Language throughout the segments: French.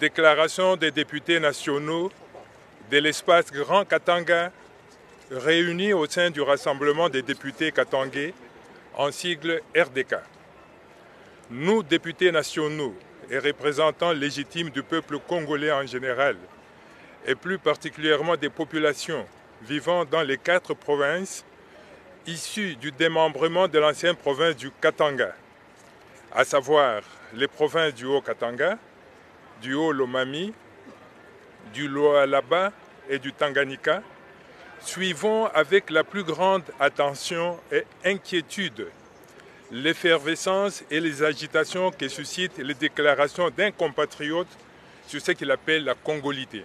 Déclaration des députés nationaux de l'espace Grand Katanga réunis au sein du Rassemblement des députés katangais en sigle RDK. Nous, députés nationaux et représentants légitimes du peuple congolais en général, et plus particulièrement des populations vivant dans les 4 provinces issues du démembrement de l'ancienne province du Katanga, à savoir les provinces du Haut-Katanga, du Haut-Lomami, du Lualaba et du Tanganyika, suivons avec la plus grande attention et inquiétude l'effervescence et les agitations que suscitent les déclarations d'un compatriote sur ce qu'il appelle la congolité.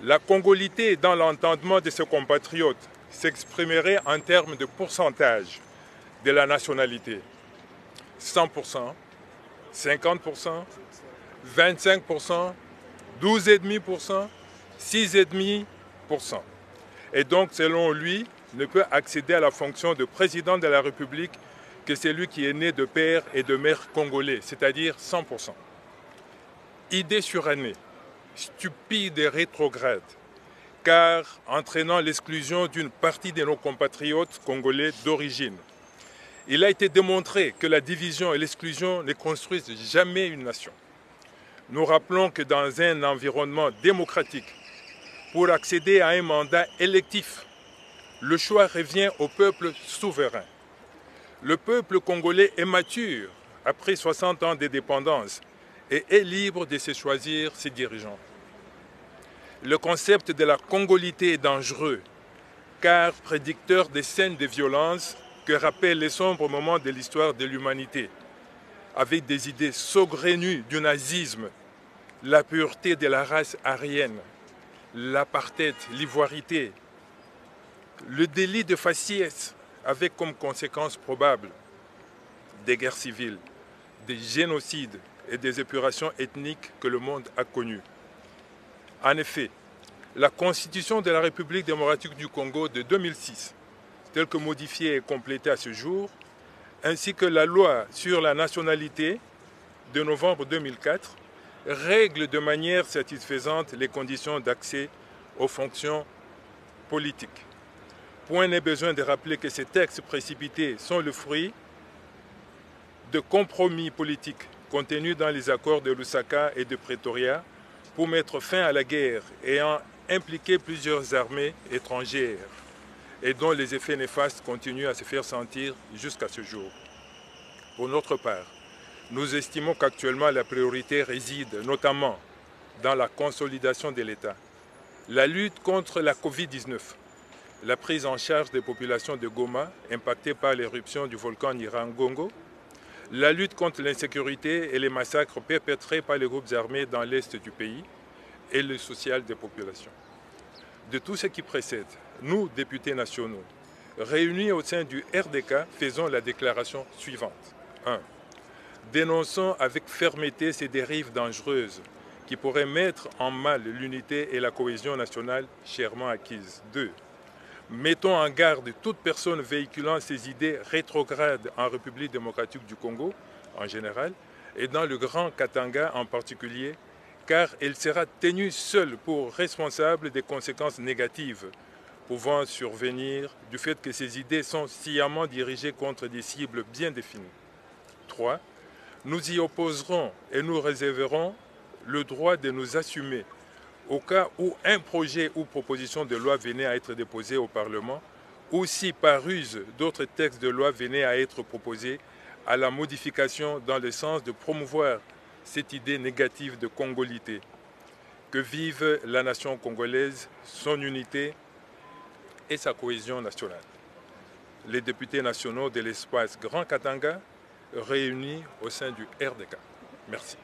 La congolité, dans l'entendement de ce compatriote, s'exprimerait en termes de pourcentage de la nationalité. 100%, 50%, 25%, 12,5%, 6,5%. Et donc, selon lui, ne peut accéder à la fonction de président de la République que celui qui est né de père et de mère congolais, c'est-à-dire 100%. Idée surannée, stupide et rétrograde, car entraînant l'exclusion d'une partie de nos compatriotes congolais d'origine. Il a été démontré que la division et l'exclusion ne construisent jamais une nation. Nous rappelons que dans un environnement démocratique, pour accéder à un mandat électif, le choix revient au peuple souverain. Le peuple congolais est mature après 60 ans d'indépendance et est libre de se choisir ses dirigeants. Le concept de la congolité est dangereux, car prédicteur des scènes de violence que rappellent les sombres moments de l'histoire de l'humanité, avec des idées saugrenues du nazisme, la pureté de la race aryenne, l'apartheid, l'ivoirité, le délit de faciès, avec comme conséquence probable des guerres civiles, des génocides et des épurations ethniques que le monde a connues. En effet, la Constitution de la République démocratique du Congo de 2006, telle que modifiée et complétée à ce jour, ainsi que la loi sur la nationalité de novembre 2004, règlent de manière satisfaisante les conditions d'accès aux fonctions politiques. Point n'est besoin de rappeler que ces textes précipités sont le fruit de compromis politiques contenus dans les accords de Lusaka et de Pretoria pour mettre fin à la guerre ayant impliqué plusieurs armées étrangères et dont les effets néfastes continuent à se faire sentir jusqu'à ce jour. Pour notre part, nous estimons qu'actuellement la priorité réside notamment dans la consolidation de l'État, la lutte contre la Covid-19, la prise en charge des populations de Goma impactées par l'éruption du volcan Nyiragongo, la lutte contre l'insécurité et les massacres perpétrés par les groupes armés dans l'est du pays et le social des populations. De tout ce qui précède, nous, députés nationaux, réunis au sein du RDK, faisons la déclaration suivante. 1. Dénonçons avec fermeté ces dérives dangereuses qui pourraient mettre en mal l'unité et la cohésion nationale chèrement acquises. 2. Mettons en garde toute personne véhiculant ces idées rétrogrades en République démocratique du Congo en général et dans le Grand Katanga en particulier, car elle sera tenue seule pour responsable des conséquences négatives pouvant survenir du fait que ces idées sont sciemment dirigées contre des cibles bien définies. 3. Nous y opposerons et nous réserverons le droit de nous assumer au cas où un projet ou proposition de loi venait à être déposé au Parlement ou si par ruse d'autres textes de loi venaient à être proposés à la modification dans le sens de promouvoir cette idée négative de congolité. Que vive la nation congolaise, son unité et sa cohésion nationale. Les députés nationaux de l'espace Grand Katanga réunis au sein du RDK. Merci.